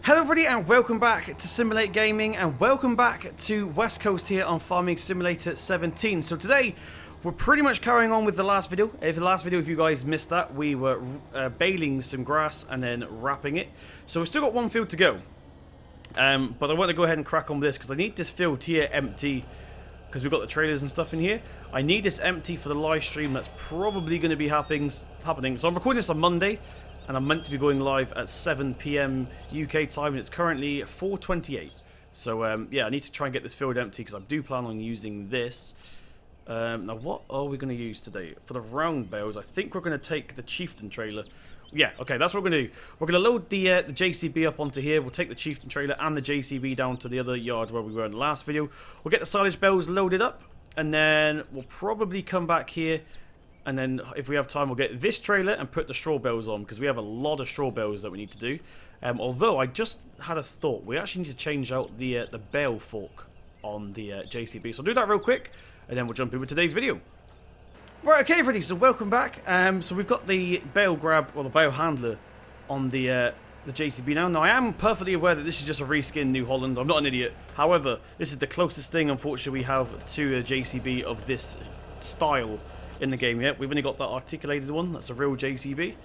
Hello everybody and welcome back to Simulate Gaming and welcome back to West Coast here on Farming Simulator 17. So today we're pretty much carrying on with the last video. If you guys missed that, we were baling some grass and then wrapping it. So we've still got one field to go. But I want to go ahead and crack on with this because I need this field here empty because we've got the trailers and stuff in here. I need this empty for the live stream that's probably going to be happening. So I'm recording this on Monday. And I'm meant to be going live at 7 PM UK time, and it's currently 4:28. So, yeah, I need to try and get this field empty, because I do plan on using this. Now, what are we going to use today? For the round bales, I think we're going to take the Chieftain trailer. Yeah, okay, that's what we're going to do. We're going to load the JCB up onto here. We'll take the Chieftain trailer and the JCB down to the other yard where we were in the last video. We'll get the silage bales loaded up, and then we'll probably come back here. And then, if we have time, we'll get this trailer and put the straw bales on, because we have a lot of straw bales that we need to do. Although, I just had a thought. We actually need to change out the bale fork on the JCB. So I'll do that real quick, and then we'll jump into today's video. Right, okay, everybody, so welcome back. So we've got the bale grab, or the bale handler, on the JCB now. Now, I am perfectly aware that this is just a reskin New Holland. I'm not an idiot. However, this is the closest thing, unfortunately, we have to a JCB of this style in the game yet. We've only got that articulated one. That's a real JCB.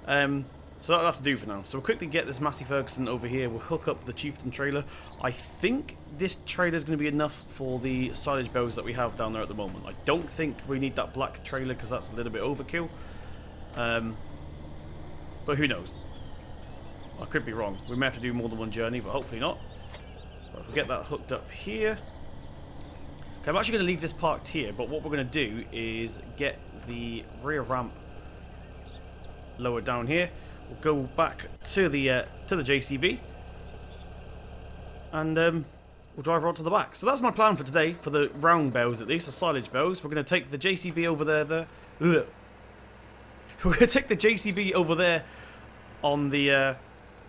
So that'll have to do for now. So we'll quickly get this Massey Ferguson over here. We'll hook up the Chieftain trailer. I think this trailer is going to be enough for the silage bales that we have down there at the moment. I don't think we need that black trailer because that's a little bit overkill. But who knows? I could be wrong. We may have to do more than one journey, but hopefully not. But we'll get that hooked up here. Okay, I'm actually going to leave this parked here, but what we're going to do is get the rear ramp lowered down here. We'll go back to the JCB, and we'll drive right to the back. So that's my plan for today, for the round bales at least, the silage bales. We're going to take the JCB over there. We're going to take the JCB over there on the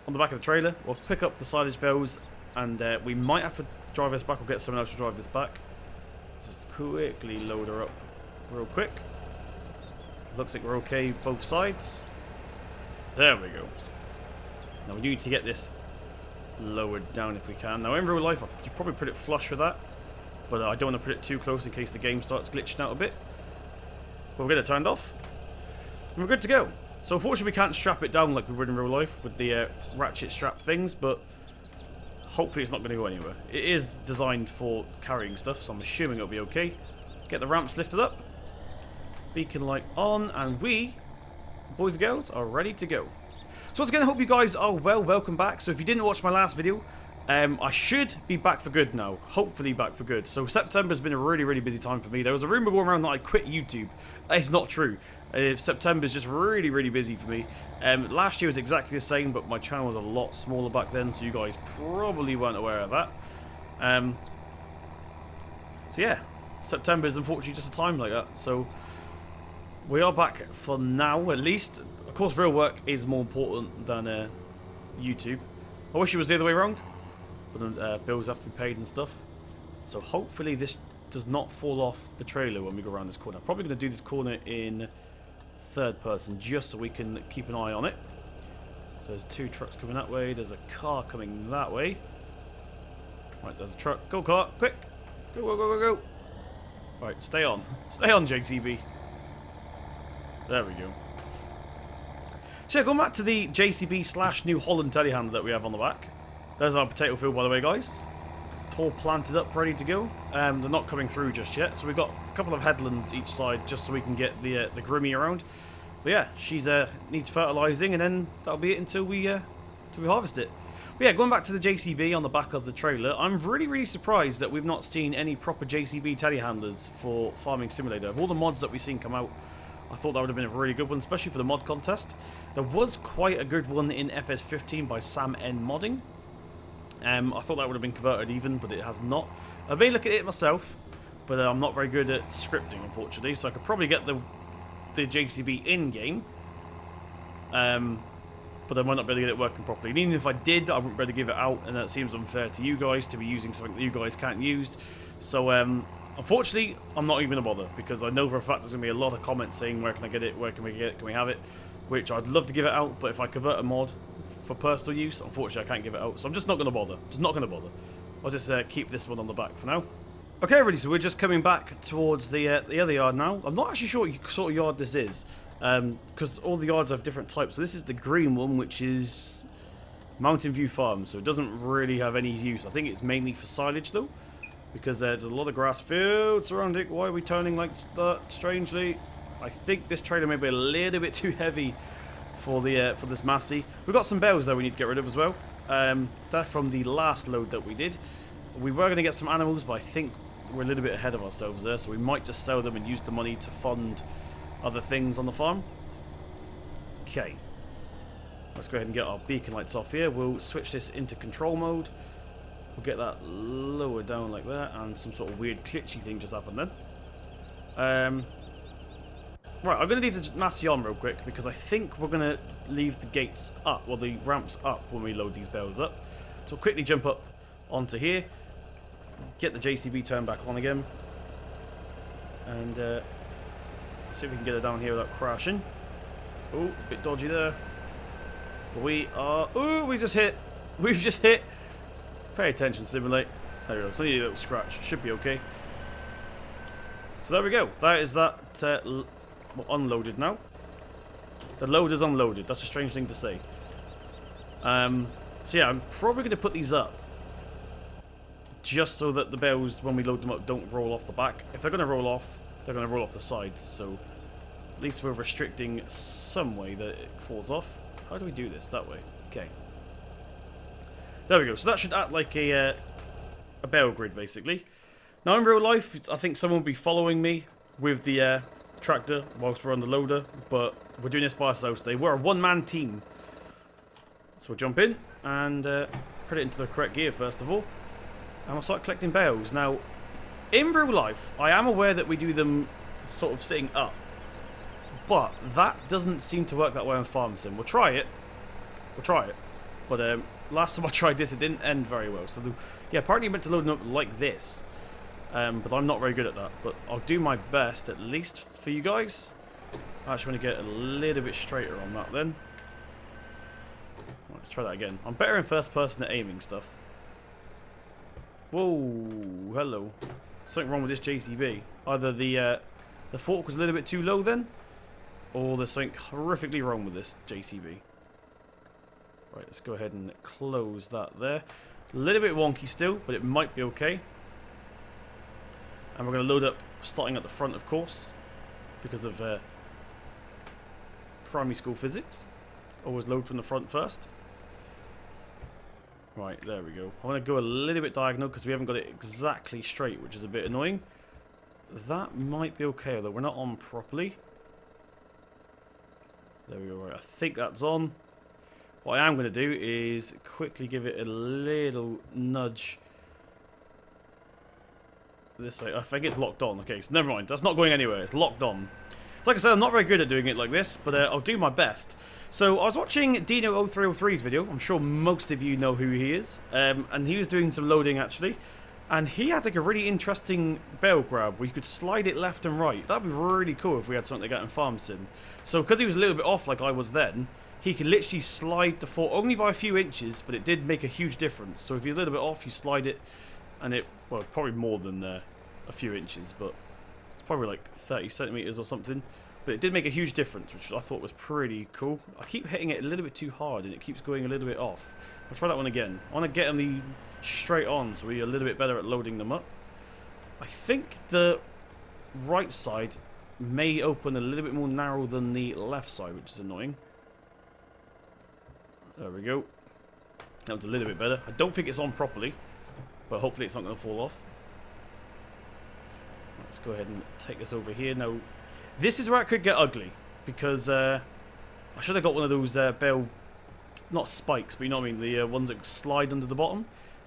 back of the trailer. We'll pick up the silage bales, and we might have to drive this back or get someone else to drive this back. Just quickly load her up real quick. Looks like we're okay both sides. There we go. Now we need to get this lowered down if we can. Now in real life, you probably put it flush with that, but I don't want to put it too close in case the game starts glitching out a bit. But we'll get it turned off, and we're good to go. So unfortunately we can't strap it down like we would in real life with the ratchet strap things, but hopefully it's not going to go anywhere. It is designed for carrying stuff, so I'm assuming it'll be okay. Get the ramps lifted up. Beacon light on, and we, boys and girls, are ready to go. So once again, I hope you guys are well. Welcome back. So if you didn't watch my last video, I should be back for good now. Hopefully back for good. So September's been a really, really busy time for me. There was a rumor going around that I quit YouTube. That is not true. September's just really, really busy for me. Last year was exactly the same, but my channel was a lot smaller back then, so you guys probably weren't aware of that. So yeah, September is unfortunately just a time like that. So we are back for now, at least. Of course, real work is more important than YouTube. I wish it was the other way around, but bills have to be paid and stuff. So hopefully this does not fall off the trailer when we go around this corner. I'm probably going to do this corner in third person just so we can keep an eye on it. So there's two trucks coming that way. There's a car coming that way. Right, there's a truck. Go car, quick! Go, go, go, go, go! Right, stay on. Stay on, JCB. There we go. So yeah, going back to the JCB / New Holland telehandler that we have on the back. There's our potato field, by the way, guys. All planted up, ready to go. They're not coming through just yet, so we've got a couple of headlands each side just so we can get the Grimmy around. But yeah, she's needs fertilising, and then that'll be it until we harvest it. But yeah, going back to the JCB on the back of the trailer, I'm really, really surprised that we've not seen any proper JCB telehandlers for Farming Simulator. Of all the mods that we've seen come out, I thought that would have been a really good one, especially for the mod contest. There was quite a good one in FS15 by Sam N Modding. I thought that would have been converted even, but it has not. I may look at it myself, but I'm not very good at scripting, unfortunately, so I could probably get the JCB in-game, but I might not be able to get it working properly. And even if I did, I wouldn't be able to give it out, and that seems unfair to you guys to be using something that you guys can't use. So, unfortunately, I'm not even going to bother, because I know for a fact there's going to be a lot of comments saying, where can I get it, where can we get it, can we have it? Which I'd love to give it out, but if I convert a mod for personal use. Unfortunately, I can't give it out, so I'm just not going to bother. Just not going to bother. I'll just keep this one on the back for now. Okay, everybody, so we're just coming back towards the other yard now. I'm not actually sure what sort of yard this is, because all the yards have different types. So this is the green one, which is Mountain View Farm, so it doesn't really have any use. I think it's mainly for silage, though, because there's a lot of grass fields around it. Why are we turning like that, strangely? I think this trailer may be a little bit too heavy for this Massey. We've got some bales, though, we need to get rid of as well. They're from the last load that we did. We were going to get some animals, but I think we're a little bit ahead of ourselves there, so we might just sell them and use the money to fund other things on the farm. Okay. Let's go ahead and get our beacon lights off here. We'll switch this into control mode. We'll get that lower down like that, and some sort of weird glitchy thing just happened then. Right, I'm going to leave the Massey on real quick, because I think we're going to leave the gates up, well, the ramps up when we load these bales up. So we'll quickly jump up onto here. Get the JCB turned back on again, and see if we can get it down here without crashing. Oh, a bit dodgy there. We are. Oh, we just hit. We've just hit. Pay attention, Simulate. There we go. It's only a little scratch. Should be okay. So there we go. That is that. We're unloaded now. The load is unloaded. That's a strange thing to say. So yeah, I'm probably going to put these up, just so that the bales, when we load them up, don't roll off the back. If they're going to roll off, they're going to roll off the sides. So at least we're restricting some way that it falls off. How do we do this? That way. Okay. There we go. So that should act like a bale grid, basically. Now, in real life, I think someone will be following me with the tractor whilst we're on the loader, but we're doing this by ourselves today. We're a one-man team. So we'll jump in and put it into the correct gear, first of all. And we'll start collecting bales. Now, in real life, I am aware that we do them sort of sitting up, but that doesn't seem to work that way on Farm Sim. We'll try it. We'll try it. But last time I tried this, it didn't end very well. So, yeah, apparently you're meant to load them up like this. But I'm not very good at that. But I'll do my best, at least, for you guys. I actually want to get a little bit straighter on that, then. Let's try that again. I'm better in first person at aiming stuff. Whoa, hello. Something wrong with this JCB. Either the fork was a little bit too low then, or there's something horrifically wrong with this JCB. Right, let's go ahead and close that there. A little bit wonky still, but it might be okay. And we're going to load up, starting at the front, of course, because of primary school physics. Always load from the front first. Right, there we go. I want to go a little bit diagonal because we haven't got it exactly straight, which is a bit annoying. That might be okay, though. We're not on properly. There we go. Right, I think that's on. What I am going to do is quickly give it a little nudge this way. I think it's locked on. Okay, so never mind. That's not going anywhere. It's locked on. So like I said, I'm not very good at doing it like this, but I'll do my best. So I was watching Dino0303's video. I'm sure most of you know who he is. And he was doing some loading, actually. And he had like a really interesting bale grab where you could slide it left and right. That'd be really cool if we had something like that in Farm Sim. So because he was a little bit off like I was then, he could literally slide the fork only by a few inches, but it did make a huge difference. So if he's a little bit off, you slide it, and it, well, probably more than a few inches, but it's probably like 30 centimeters or something. But it did make a huge difference, which I thought was pretty cool. I keep hitting it a little bit too hard, and it keeps going a little bit off. I'll try that one again. I want to get them straight on, so we're a little bit better at loading them up. I think the right side may open a little bit more narrow than the left side, which is annoying. There we go. That was a little bit better. I don't think it's on properly, but hopefully it's not going to fall off. Let's go ahead and take this over here. Now, this is where it could get ugly, because I should have got one of those bale, not spikes, but you know what I mean, the ones that slide under the bottom.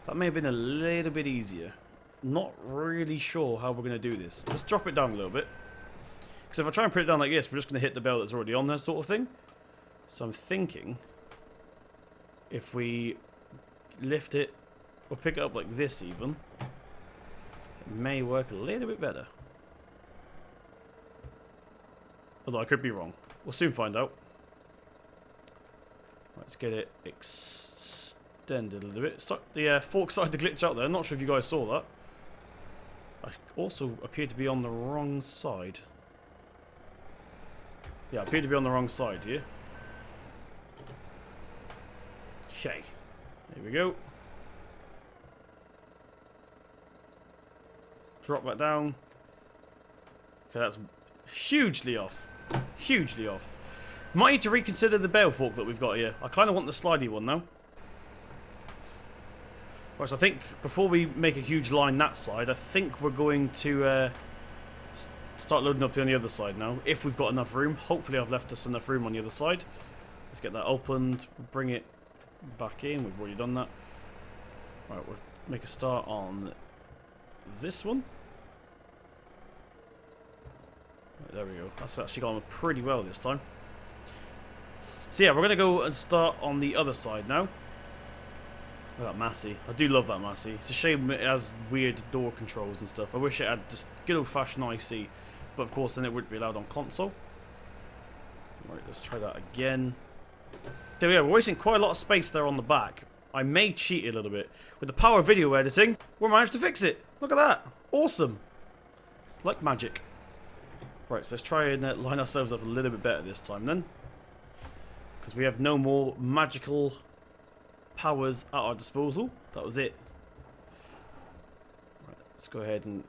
That may have been a little bit easier. Not really sure how we're going to do this. Let's drop it down a little bit. Because if I try and put it down like this, we're just going to hit the bale that's already on there, sort of thing. So I'm thinking, if we lift it, or pick it up like this even, it may work a little bit better. Although I could be wrong. We'll soon find out. Let's get it extended a little bit. So the fork started to glitch out there. I'm not sure if you guys saw that. I also appear to be on the wrong side. Yeah, I appear to be on the wrong side here. Okay, there we go. Drop that down. Okay, that's hugely off. Hugely off. Might need to reconsider the bale fork that we've got here. I kind of want the slidey one now. Right, so I think before we make a huge line that side, I think we're going to start loading up on the other side now. If we've got enough room. Hopefully I've left us enough room on the other side. Let's get that opened. Bring it back in. We've already done that. Right, we'll make a start on this one. Right, there we go. That's actually gone pretty well this time. So yeah, we're going to go and start on the other side now. Look at that Massey. I do love that Massey. It's a shame it has weird door controls and stuff. I wish it had just good old-fashioned IC. But of course then it wouldn't be allowed on console. Right, let's try that again. There we go. We're wasting quite a lot of space there on the back. I may cheat a little bit. With the power of video editing, we managed to fix it. Look at that. Awesome. It's like magic. Right, so let's try and line ourselves up a little bit better this time then. Because we have no more magical powers at our disposal. That was it. Right, let's go ahead and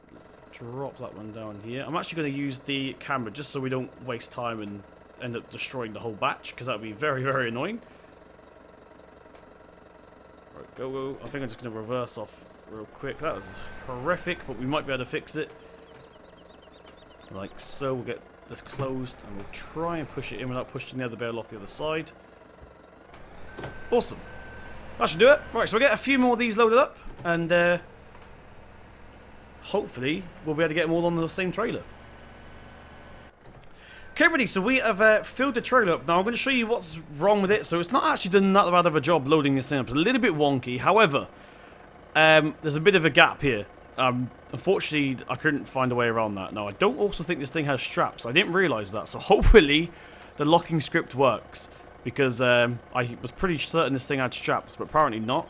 drop that one down here. I'm actually going to use the camera just so we don't waste time and end up destroying the whole batch, because that would be very, very annoying. Right, go. I think I'm just going to reverse off real quick. That was horrific, but we might be able to fix it. Like so. We'll get this closed and we'll try and push it in without pushing the other bale off the other side. Awesome. That should do it. Right, so we'll get a few more of these loaded up, and hopefully we'll be able to get them all on the same trailer. Okay, everybody, so we have filled the trailer up. Now I'm going to show you what's wrong with it. So it's not actually done that bad of a job loading this thing up. It's a little bit wonky. However, there's a bit of a gap here. Unfortunately, I couldn't find a way around that. Now, I don't also think this thing has straps. I didn't realise that. So hopefully the locking script works. Because I was pretty certain this thing had straps, but apparently not.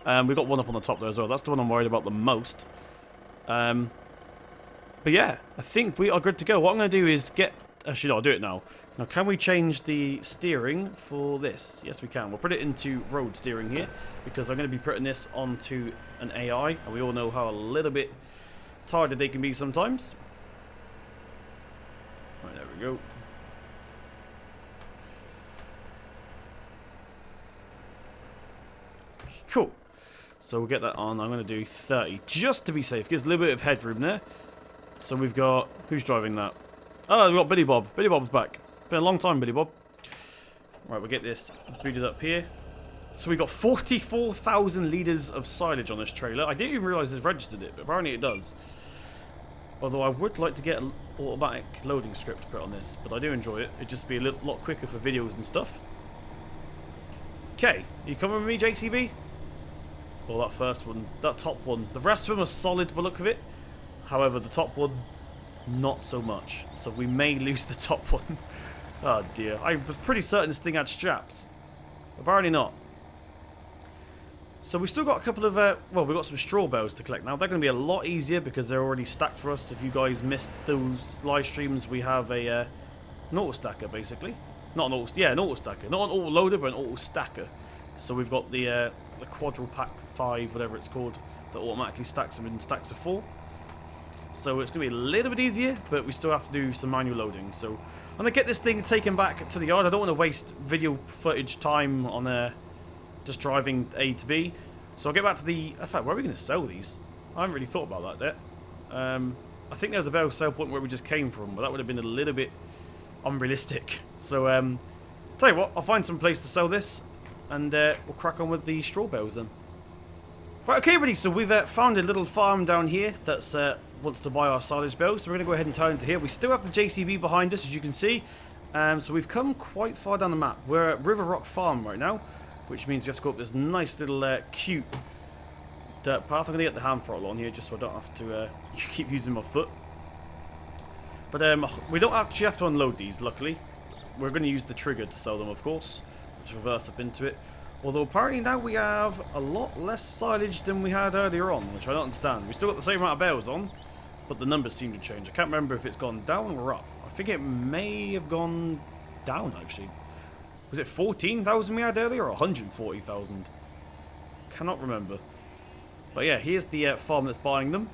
We've got one up on the top there as well. That's the one I'm worried about the most. But yeah, I think we are good to go. What I'm going to do is get... Actually, no, I'll do it now. Now, can we change the steering for this? Yes, we can. We'll put it into road steering here, because I'm going to be putting this onto an AI, and we all know how a little bit tired they can be sometimes. Right, there we go. Cool. So we'll get that on. I'm going to do 30 just to be safe. Gives a little bit of headroom there. So we've got... Who's driving that? Oh, we've got Billy Bob. Billy Bob's back. Been a long time, Billy Bob. Right, we'll get this booted up here. So we've got 44,000 litres of silage on this trailer. I didn't even realise it's registered it, but apparently it does. Although I would like to get an automatic loading script put on this, but I do enjoy it. It'd just be a lot quicker for videos and stuff. Okay, you coming with me, JCB? Well, that first one, that top one. The rest of them are solid by the look of it. However, the top one, not so much. So we may lose the top one. Oh dear. I was pretty certain this thing had straps. Apparently not. So we've still got a couple of, well, we've got some straw bales to collect now. They're going to be a lot easier because they're already stacked for us. If you guys missed those live streams, we have an auto stacker basically. Not an auto, yeah, an auto stacker. Not an auto loader, but an auto stacker. So we've got the Quadral Pack 5, whatever it's called, that automatically stacks them in stacks of 4. So it's going to be a little bit easier, but we still have to do some manual loading. So I'm going to get this thing taken back to the yard. I don't want to waste video footage time on just driving A to B. So I'll get back to the... In fact, where are we going to sell these? I haven't really thought about that yet. I think there's a better sale point where we just came from, but that would have been a little bit unrealistic. So, tell you what, I'll find some place to sell this, and we'll crack on with the straw bales then. Right, okay, everybody, so we've found a little farm down here that's wants to buy our silage bales, so we're going to go ahead and turn into here. We still have the JCB behind us, as you can see. So we've come quite far down the map. We're at River Rock Farm right now, which means we have to go up this nice little cute dirt path. I'm going to get the hand throttle on here just so I don't have to keep using my foot. But we don't actually have to unload these, luckily. We're going to use the trigger to sell them, of course. Let's reverse up into it. Although apparently now we have a lot less silage than we had earlier on, which I don't understand. We still got the same amount of bales on, but the numbers seem to change. I can't remember if it's gone down or up. I think it may have gone down, actually. Was it 14,000 we had earlier, or 140,000? Cannot remember. But yeah, here's the farm that's buying them.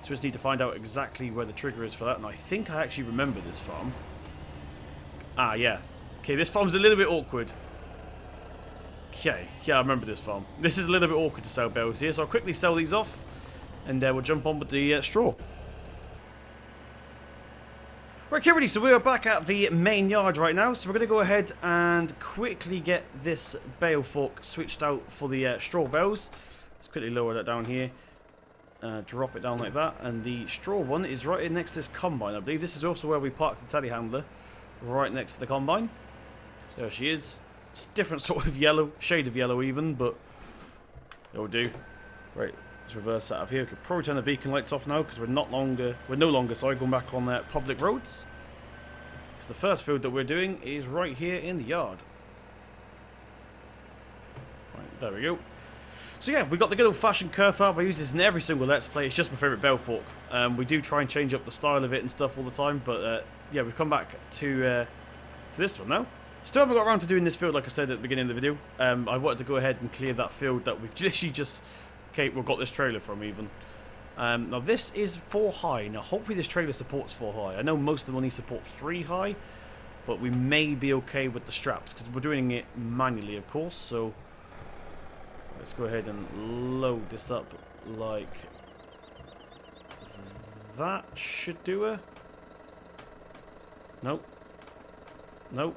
So we just need to find out exactly where the trigger is for that. And I think I actually remember this farm. Ah, yeah. Okay, this farm's a little bit awkward. Okay, yeah, I remember this farm. This is a little bit awkward to sell bales here, so I'll quickly sell these off, and we'll jump on with the straw. Right, everybody, so we are back at the main yard right now, so we're going to go ahead and quickly get this bale fork switched out for the straw bales. Let's quickly lower that down here, drop it down like that, and the straw one is right in next to this combine. I believe this is also where we parked the telehandler, right next to the combine. There she is. It's different sort of yellow, shade of yellow even, but it'll do. Right, let's reverse that out of here. We could probably turn the beacon lights off now because we're no longer going back on public roads. Because the first field that we're doing is right here in the yard. Right, there we go. So yeah, we got the good old-fashioned curve up. I use this in every single Let's Play. It's just my favourite bale fork. We do try and change up the style of it and stuff all the time, but yeah, we've come back to this one now. Still haven't got around to doing this field, like I said at the beginning of the video. I wanted to go ahead and clear that field that we've literally just got this trailer from even. Now this is 4 high. Now hopefully this trailer supports 4 high. I know most of them only support 3 high, but we may be okay with the straps because we're doing it manually, of course. So let's go ahead and load this up like that. Should do her. Nope. Nope.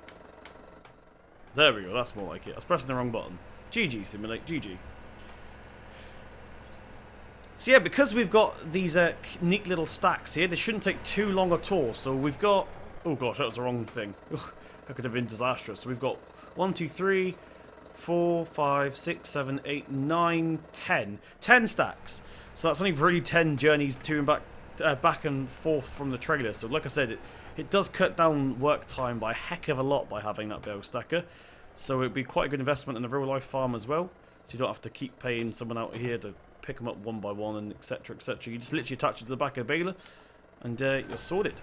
There we go, that's more like it. I was pressing the wrong button. GG, Simulate, GG. So yeah, because we've got these neat little stacks here, this shouldn't take too long at all. So we've got... Oh gosh, that was the wrong thing. That could have been disastrous. So we've got 1, 2, 3, 4, 5, 6, 7, 8, 9, 10. 10 stacks. So that's only really 10 journeys to and back and forth from the trailer. So like I said, it does cut down work time by a heck of a lot by having that bale stacker. So it'd be quite a good investment in a real life farm as well. So you don't have to keep paying someone out here to pick them up one by one and etc, etc. You just literally attach it to the back of the baler and you're sorted.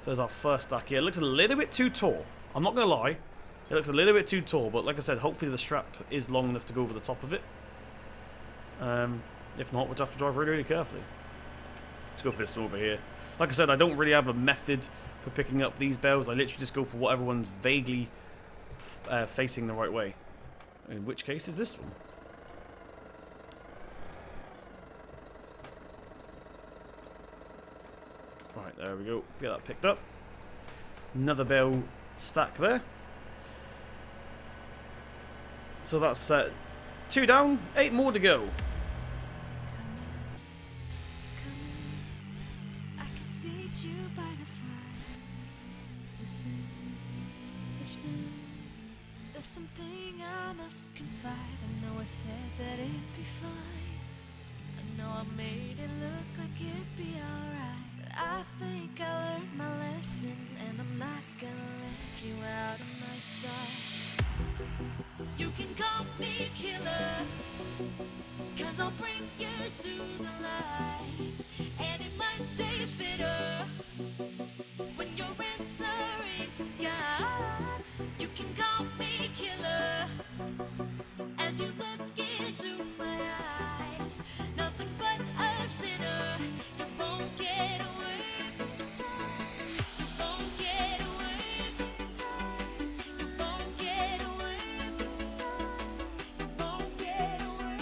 So there's our first stack here. It looks a little bit too tall. I'm not going to lie. It looks a little bit too tall, but like I said, hopefully the strap is long enough to go over the top of it. If not, we'll have to drive really, really carefully. Let's go for this one over here. Like I said, I don't really have a method for picking up these bales. I literally just go for whatever one's vaguely facing the right way. In which case is this one. Right, there we go. Get that picked up. Another bale stack there. So that's 2 down, 8 more to go. There's something I must confide. I know I said that it'd be fine. I know I made it look like it'd be alright, but I think I learned my lesson, and I'm not gonna let you out of my sight. You can call me killer, 'cause I'll bring you to the light, and it might taste bitter when you're answering to God. You can call me killer as you look into my eyes. Nothing but a sinner. You won't get away this time. You won't get away this time. You won't get away this time. You won't get away.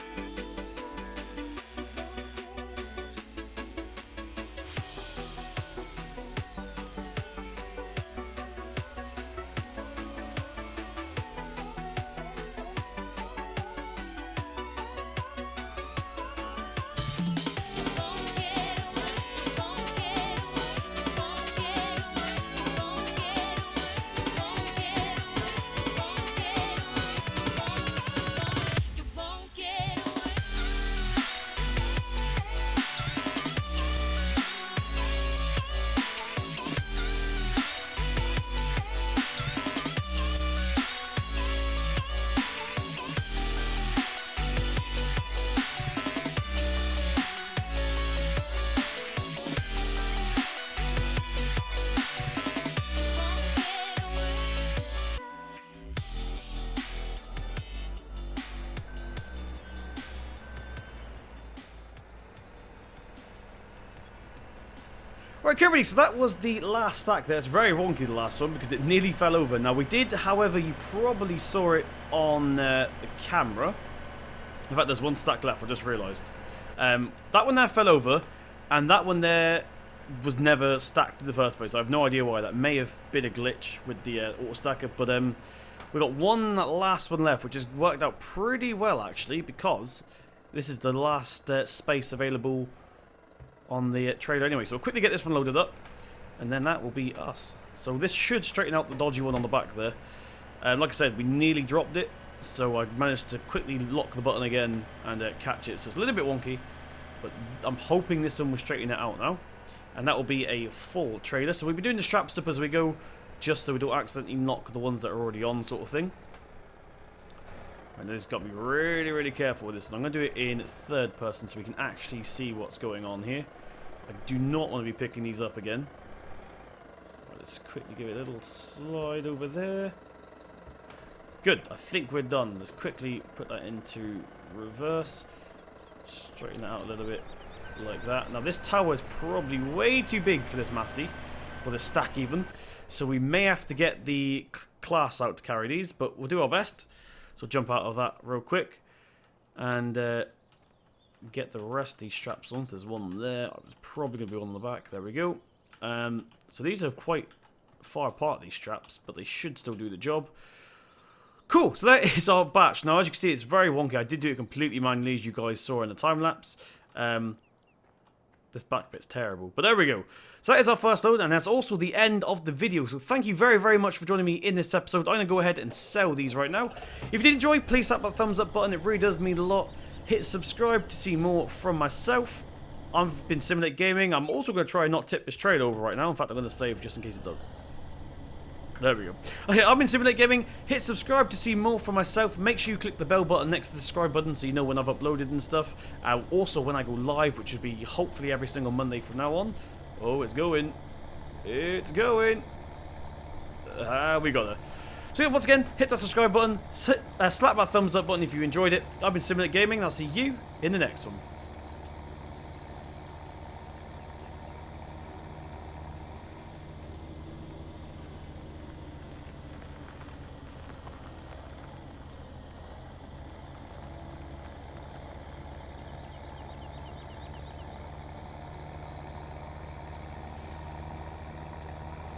Right, everybody, so that was the last stack there. It's very wonky, the last one, because it nearly fell over. Now, we did, however, you probably saw it on the camera. In fact, there's one stack left, I just realised. That one there fell over, and that one there was never stacked in the first place. I have no idea why. That may have been a glitch with the auto stacker, but we've got one last one left, which has worked out pretty well, actually, because this is the last space available on the trailer anyway. So we'll quickly get this one loaded up, and then that will be us. So this should straighten out the dodgy one on the back there. Like I said, we nearly dropped it, so I managed to quickly lock the button again and catch it. So it's a little bit wonky, but I'm hoping this one will straighten it out now. And that will be a full trailer. So we'll be doing the straps up as we go, just so we don't accidentally knock the ones that are already on, sort of thing. And I just got to be really, really careful with this one. I'm going to do it in third person so we can actually see what's going on here. I do not want to be picking these up again. Right, let's quickly give it a little slide over there. Good, I think we're done. Let's quickly put that into reverse. Straighten that out a little bit like that. Now this tower is probably way too big for this Massey, or the stack even. So we may have to get the class out to carry these, but we'll do our best. So jump out of that real quick and get the rest of these straps on. So there's one there. I was probably going to be one on the back. There we go. So these are quite far apart, these straps, but they should still do the job. Cool, so that is our batch. Now, as you can see, it's very wonky. I did do it completely manually, as you guys saw in the time lapse. This back bit's terrible, but there we go. So that is our first load, and that's also the end of the video. So thank you very, very much for joining me in this episode. I'm going to go ahead and sell these right now. If you did enjoy, please slap that thumbs up button. It really does mean a lot. Hit subscribe to see more from myself. I've been Simulate Gaming. I'm also going to try and not tip this trade over right now. In fact, I'm going to save just in case it does. There we go. Okay, I've been Simulate Gaming. Hit subscribe to see more from myself. Make sure you click the bell button next to the subscribe button so you know when I've uploaded and stuff. Also, when I go live, which will be hopefully every single Monday from now on. Oh, it's going. It's going. We got there. So yeah, once again, hit that subscribe button. Slap that thumbs up button if you enjoyed it. I've been Simulate Gaming, and I'll see you in the next one.